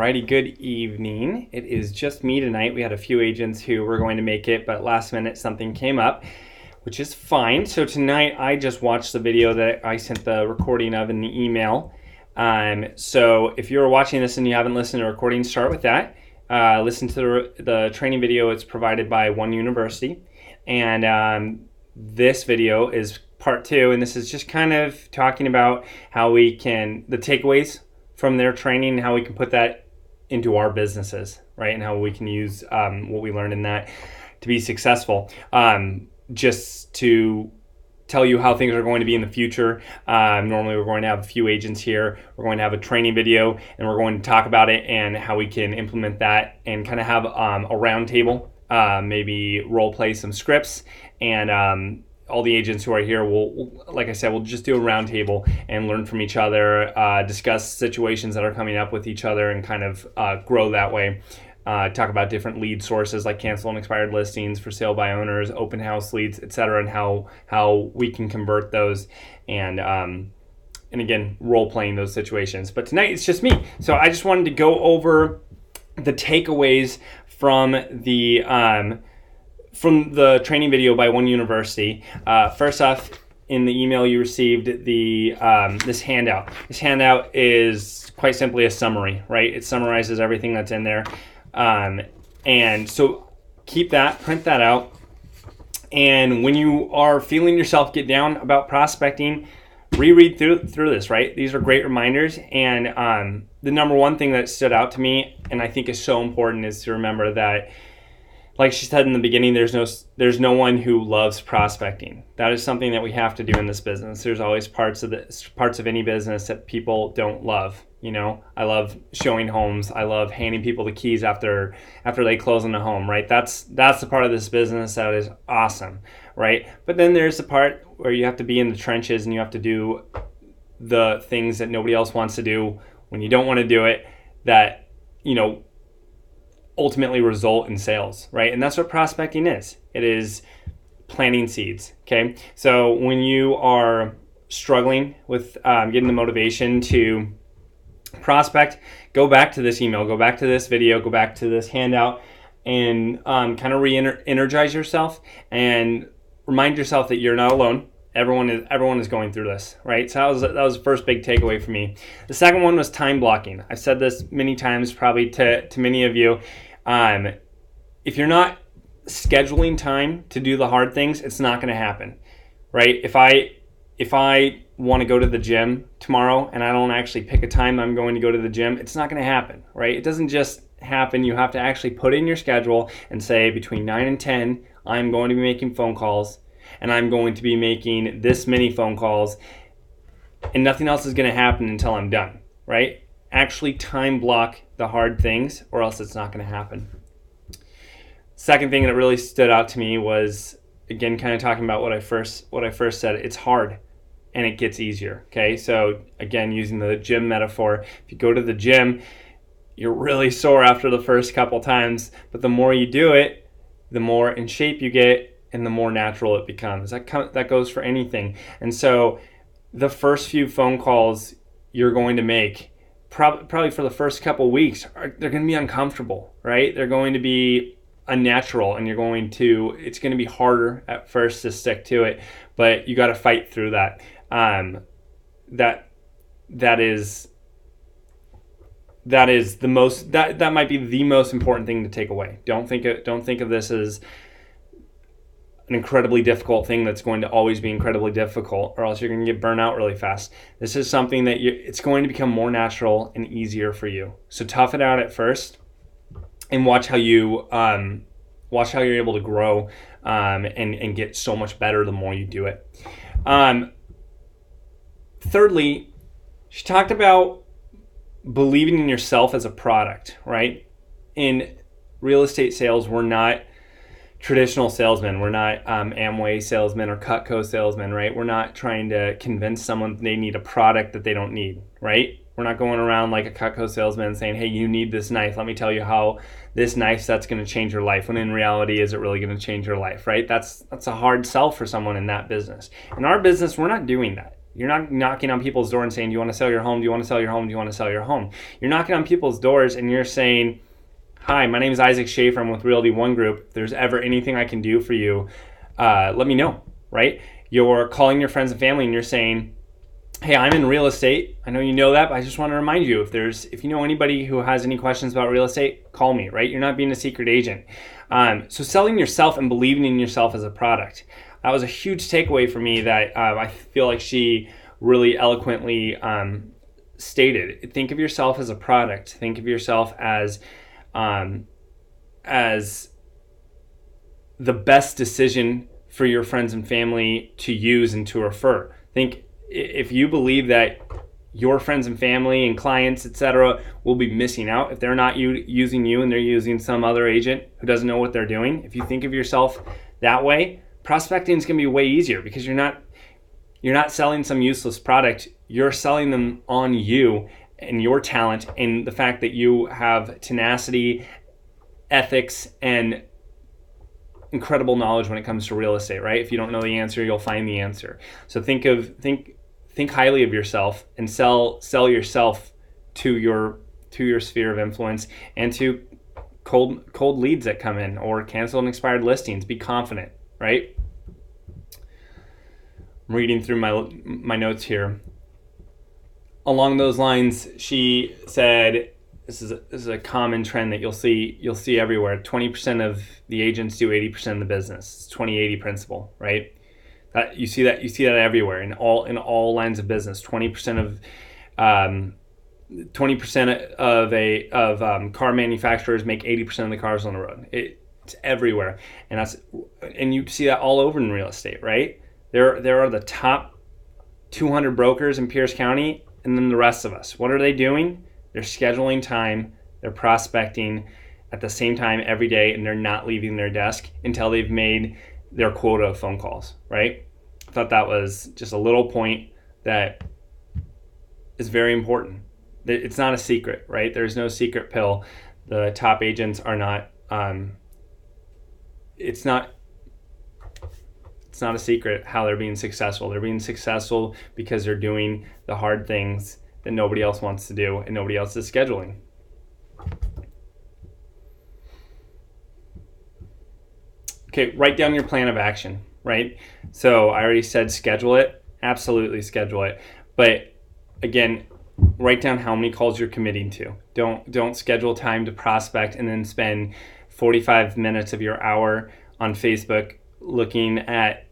Alrighty, good evening. It is just me tonight. We had a few agents who were going to make it, but last minute something came up, which is fine. So tonight I just watched the video that I sent the recording of in the email. So if you're watching this and you haven't listened to the recording, start with that. Listen to the training video. It's provided by One University. And this video is part 2, and this is just kind of talking about how we can, the takeaways from their training, and how we can put that into our businesses, right? And how we can use what we learned in that to be successful. Just to tell you how things are going to be in the future. Normally we're going to have a few agents here. We're going to have a training video, and we're going to talk about it and how we can implement that, and kind of have a round table, maybe role play some scripts, and all the agents who are here will, like I said, we'll just do a round table and learn from each other, discuss situations that are coming up with each other, and kind of grow that way. Talk about different lead sources like cancel and expired listings, for sale by owners, open house leads, etc., and how we can convert those, and again, role playing those situations. But tonight it's just me, so I just wanted to go over the takeaways from the training video by One University. First off, in the email you received this handout. This handout is quite simply a summary, right? It summarizes everything that's in there. And so keep that, print that out. And when you are feeling yourself get down about prospecting, reread through this, right? These are great reminders. And the number one thing that stood out to me, and I think is so important, is to remember that, like she said in the beginning, there's no one who loves prospecting. That is something that we have to do in this business. There's always parts of any business that people don't love. You know, I love showing homes. I love handing people the keys after they close on the home, right? That's the part of this business that is awesome, right? But then there's the part where you have to be in the trenches and you have to do the things that nobody else wants to do when you don't want to do it, that, you know, ultimately result in sales, right? And that's what prospecting is. It is planting seeds, okay? So when you are struggling with getting the motivation to prospect, go back to this email, go back to this video, go back to this handout, and kind of re-energize yourself and remind yourself that you're not alone. Everyone is going through this, right? So that was the first big takeaway for me. The second one was time blocking. I've said this many times, probably to many of you. If you're not scheduling time to do the hard things, it's not going to happen, right? If I want to go to the gym tomorrow and I don't actually pick a time I'm going to go to the gym, it's not going to happen, right? It doesn't just happen. You have to actually put in your schedule and say, between 9 and 10, I'm going to be making phone calls, and I'm going to be making this many phone calls, and nothing else is going to happen until I'm done, right? Actually time block the hard things, or else it's not going to happen. Second thing that really stood out to me was, again, kind of talking about what I first said. It's hard, and it gets easier. Okay, so again, using the gym metaphor, if you go to the gym, you're really sore after the first couple times, but the more you do it, the more in shape you get, and the more natural it becomes. That goes for anything. And so the first few phone calls you're going to make, probably for the first couple of weeks, they're going to be uncomfortable, right? They're going to be unnatural, and it's going to be harder at first to stick to it, but you got to fight through that. That might be the most important thing to take away. Don't think of this as an incredibly difficult thing that's going to always be incredibly difficult, or else you're going to get burnt out really fast. This is something that it's going to become more natural and easier for you. So tough it out at first, and watch how you're able to grow and get so much better the more you do it. Thirdly, she talked about believing in yourself as a product, right? In real estate sales, we're not traditional salesmen. We're not Amway salesmen or Cutco salesmen, right? We're not trying to convince someone they need a product that they don't need, right? We're not going around like a Cutco salesman saying, hey, you need this knife. Let me tell you how this knife that's going to change your life. When in reality, is it really going to change your life, right? That's a hard sell for someone in that business. In our business, we're not doing that. You're not knocking on people's door and saying, do you want to sell your home? Do you want to sell your home? Do you want to sell your home? You're knocking on people's doors and you're saying, hi, my name is Isaac Schaefer. I'm with Realty One Group. If there's ever anything I can do for you, let me know, right? You're calling your friends and family and you're saying, hey, I'm in real estate. I know you know that, but I just want to remind you, if you know anybody who has any questions about real estate, call me, right? You're not being a secret agent. So selling yourself and believing in yourself as a product. That was a huge takeaway for me that I feel like she really eloquently stated. Think of yourself as a product. Think of yourself as the best decision for your friends and family to use and to refer. Think if you believe that your friends and family and clients, etc., will be missing out if they're not using you and they're using some other agent who doesn't know what they're doing. If you think of yourself that way, prospecting is going to be way easier because you're not selling some useless product. You're selling them on you and your talent and the fact that you have tenacity, ethics, and incredible knowledge when it comes to real estate, right? If you don't know the answer, you'll find the answer. So think highly of yourself and sell yourself to your sphere of influence and to cold leads that come in or canceled and expired listings. Be confident, right? I'm reading through my notes here. Along those lines, she said, this is a common trend that you'll see everywhere. 20% of the agents do 80% of the business. It's 20-80 principle, right? You see that everywhere in all lines of business. 20% of car manufacturers make 80% of the cars on the road. It's everywhere, and you see that all over in real estate, right? There are the top 200 brokers in Pierce County, and then the rest of us. What are they doing? They're scheduling time, they're prospecting at the same time every day, and they're not leaving their desk until they've made their quota of phone calls, right? I thought that was just a little point that is very important. It's not a secret, right? There's no secret pill. The top agents are not, it's not a secret how they're being successful. They're being successful because they're doing the hard things that nobody else wants to do and nobody else is scheduling. Okay, write down your plan of action, right? So I already said schedule it. Absolutely schedule it. But again, write down how many calls you're committing to. Don't schedule time to prospect and then spend 45 minutes of your hour on Facebook looking at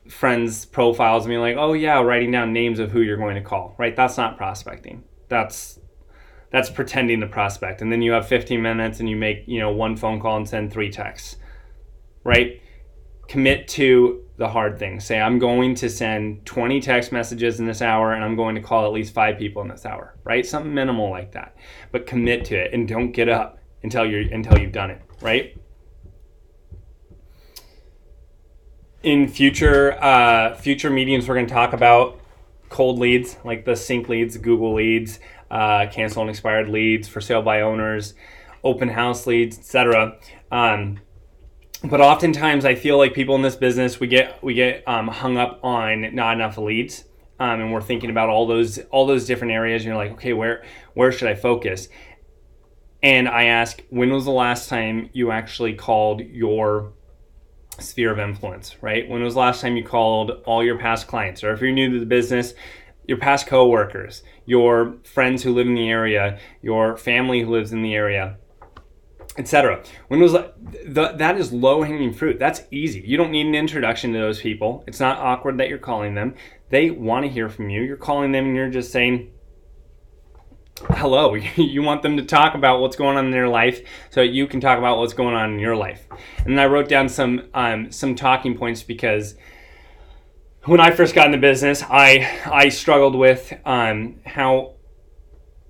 friends' profiles and being like, oh yeah, writing down names of who you're going to call, right? That's not prospecting. That's pretending to prospect. And then you have 15 minutes and you make, one phone call and send 3 texts, right? Commit to the hard things. Say, I'm going to send 20 text messages in this hour and I'm going to call at least 5 people in this hour, right? Something minimal like that. But commit to it and don't get up until you've done it, right? In future meetings, we're going to talk about cold leads, like the sync leads, Google leads, cancel and expired leads, for sale by owners, open house leads, etc. But oftentimes, I feel like people in this business, we get hung up on not enough leads, and we're thinking about all those different areas. And you're like, okay, where should I focus? And I ask, when was the last time you actually called your sphere of influence, right? When was the last time you called all your past clients? Or if you're new to the business, your past coworkers, your friends who live in the area, your family who lives in the area, etc. When was that is low-hanging fruit. That's easy. You don't need an introduction to those people. It's not awkward that you're calling them. They want to hear from you. You're calling them and you're just saying hello. You want them to talk about what's going on in their life so that you can talk about what's going on in your life. And then I wrote down some talking points because when I first got in the business, I struggled with how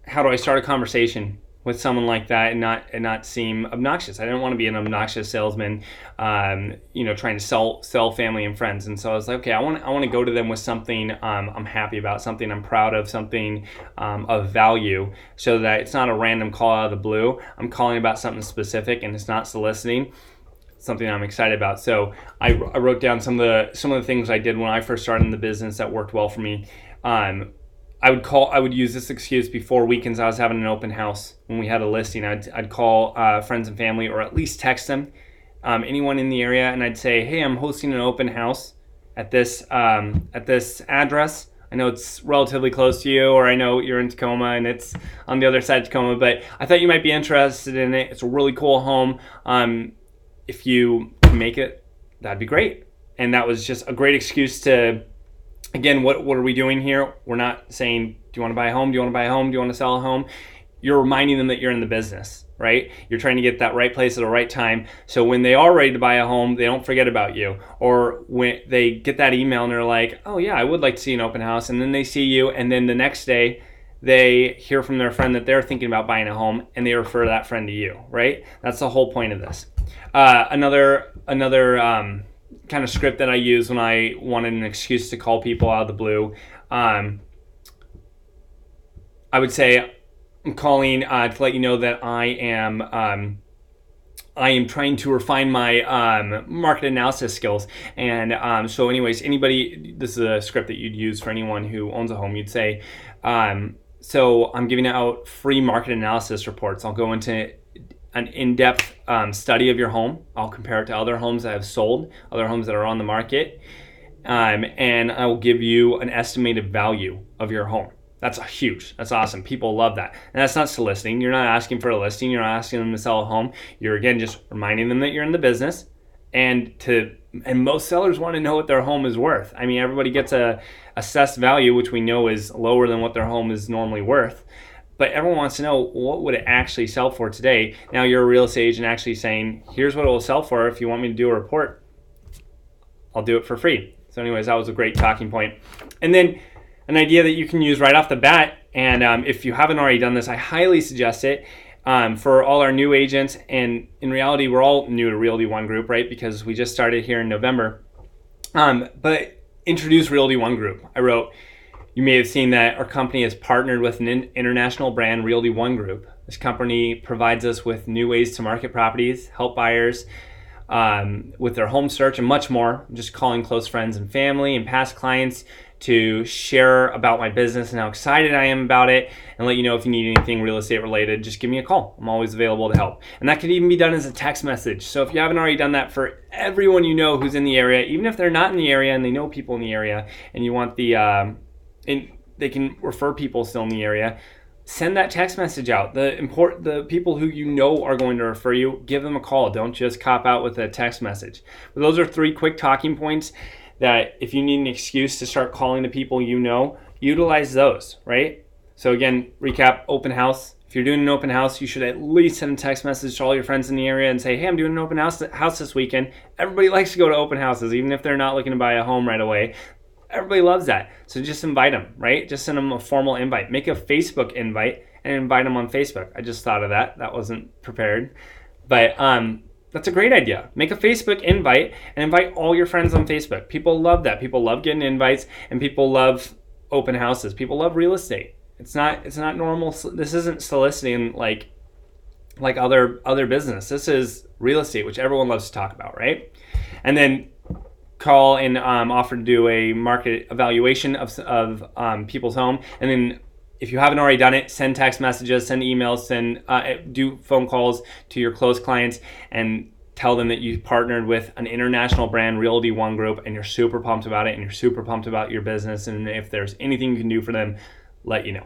do I start a conversation with someone like that and not seem obnoxious. I didn't want to be an obnoxious salesman, trying to sell family and friends. And so I was like, okay, I want to go to them with something I'm happy about, something I'm proud of, something of value, so that it's not a random call out of the blue. I'm calling about something specific and it's not soliciting, something I'm excited about. So I wrote down some of the things I did when I first started in the business that worked well for me. I would use this excuse before weekends. I was having an open house when we had a listing. I'd call friends and family, or at least text them, anyone in the area, and I'd say, hey, I'm hosting an open house at this address. I know it's relatively close to you, or I know you're in Tacoma and it's on the other side of Tacoma, but I thought you might be interested in it. It's a really cool home. If you make it, that'd be great. And that was just a great excuse to, again, what are we doing here? We're not saying, do you want to buy a home? Do you want to buy a home? Do you want to sell a home? You're reminding them that you're in the business, right? You're trying to get that right place at the right time. So when they are ready to buy a home, they don't forget about you. Or when they get that email and they're like, oh yeah, I would like to see an open house. And then they see you. And then the next day they hear from their friend that they're thinking about buying a home, and they refer that friend to you, right? That's the whole point of this. Another kind of script that I use when I wanted an excuse to call people out of the blue. I would say, I'm calling to let you know that I am trying to refine my market analysis skills. And so anyways, this is a script that you'd use for anyone who owns a home. You'd say, so I'm giving out free market analysis reports. I'll go into an in-depth study of your home. I'll compare it to other homes that have sold, other homes that are on the market, and I will give you an estimated value of your home. That's huge. That's awesome. People love that. And that's not soliciting. You're not asking for a listing. You're not asking them to sell a home. You're, again, just reminding them that you're in the business. And most sellers want to know what their home is worth. I mean, everybody gets a assessed value, which we know is lower than what their home is normally worth. But everyone wants to know, what would it actually sell for today? Now you're a real estate agent actually saying, here's what it will sell for. If you want me to do a report, I'll do it for free. So anyways, that was a great talking point. And then an idea that you can use right off the bat, and if you haven't already done this, I highly suggest it for all our new agents. And in reality, we're all new to Realty One Group, right? Because we just started here in November. But introduce Realty One Group. You may have seen that our company has partnered with an international brand, Realty One Group. This company provides us with new ways to market properties, help buyers with their home search, and much more. I'm just calling close friends and family and past clients to share about my business and how excited I am about it, and let you know if you need anything real estate related, just give me a call. I'm always available to help. And that could even be done as a text message. So if you haven't already done that for everyone you know who's in the area, even if they're not in the area and they know people in the area, and you want and they can refer people still in the area, send that text message out. The people who you know are going to refer you, give them a call. Don't just cop out with a text message. But those are 3 quick talking points that if you need an excuse to start calling the people you know, utilize those, right? So again, recap, open house. If you're doing an open house, you should at least send a text message to all your friends in the area and say, hey, I'm doing an open house this weekend. Everybody likes to go to open houses, even if they're not looking to buy a home right away. Everybody loves that. So just invite them, right? Just send them a formal invite. Make a Facebook invite and invite them on Facebook. I just thought of that. That wasn't prepared. But that's a great idea. Make a Facebook invite and invite all your friends on Facebook. People love that. People love getting invites, and people love open houses. People love real estate. It's not normal. This isn't soliciting like other business. This is real estate, which everyone loves to talk about, right? And then call and offer to do a market evaluation of people's home. And then if you haven't already done it, send text messages, send emails, do phone calls to your close clients and tell them that you partnered with an international brand, Realty One Group, and you're super pumped about it, and you're super pumped about your business. And if there's anything you can do for them, let you know.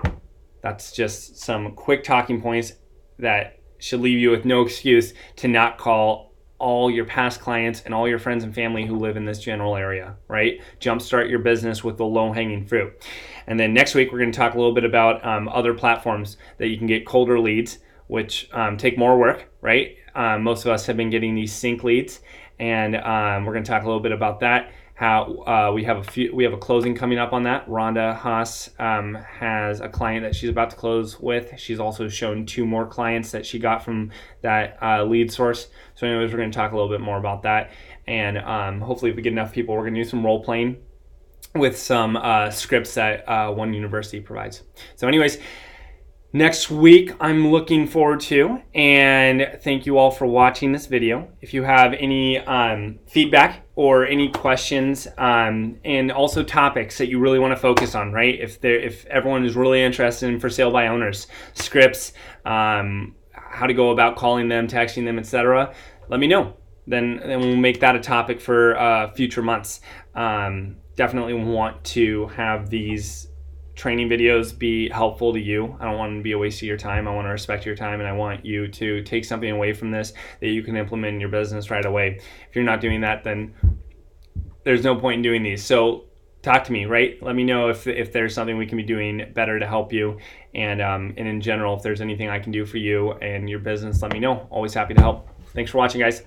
That's just some quick talking points that should leave you with no excuse to not call all your past clients and all your friends and family who live in this general area, right? Jumpstart your business with the low-hanging fruit. And then next week, we're going to talk a little bit about other platforms that you can get colder leads, which take more work, right? Most of us have been getting these sync leads, and we're going to talk a little bit about that. How we have a closing coming up on that. Rhonda Haas has a client that she's about to close with. She's also shown 2 more clients that she got from that lead source. So anyways, we're going to talk a little bit more about that. And hopefully if we get enough people, we're going to do some role playing with some scripts that One University provides. So anyways, next week I'm looking forward to, and thank you all for watching this video. If you have any feedback or any questions, and also topics that you really want to focus on, right? If everyone is really interested in for sale by owners, scripts, how to go about calling them, texting them, etc., let me know. Then we'll make that a topic for future months. Definitely want to have these training videos be helpful to you. I don't want them to be a waste of your time. I want to respect your time, and I want you to take something away from this that you can implement in your business right away. If you're not doing that, then there's no point in doing these. So talk to me, right? Let me know if there's something we can be doing better to help you. And in general, if there's anything I can do for you and your business, let me know. Always happy to help. Thanks for watching, guys.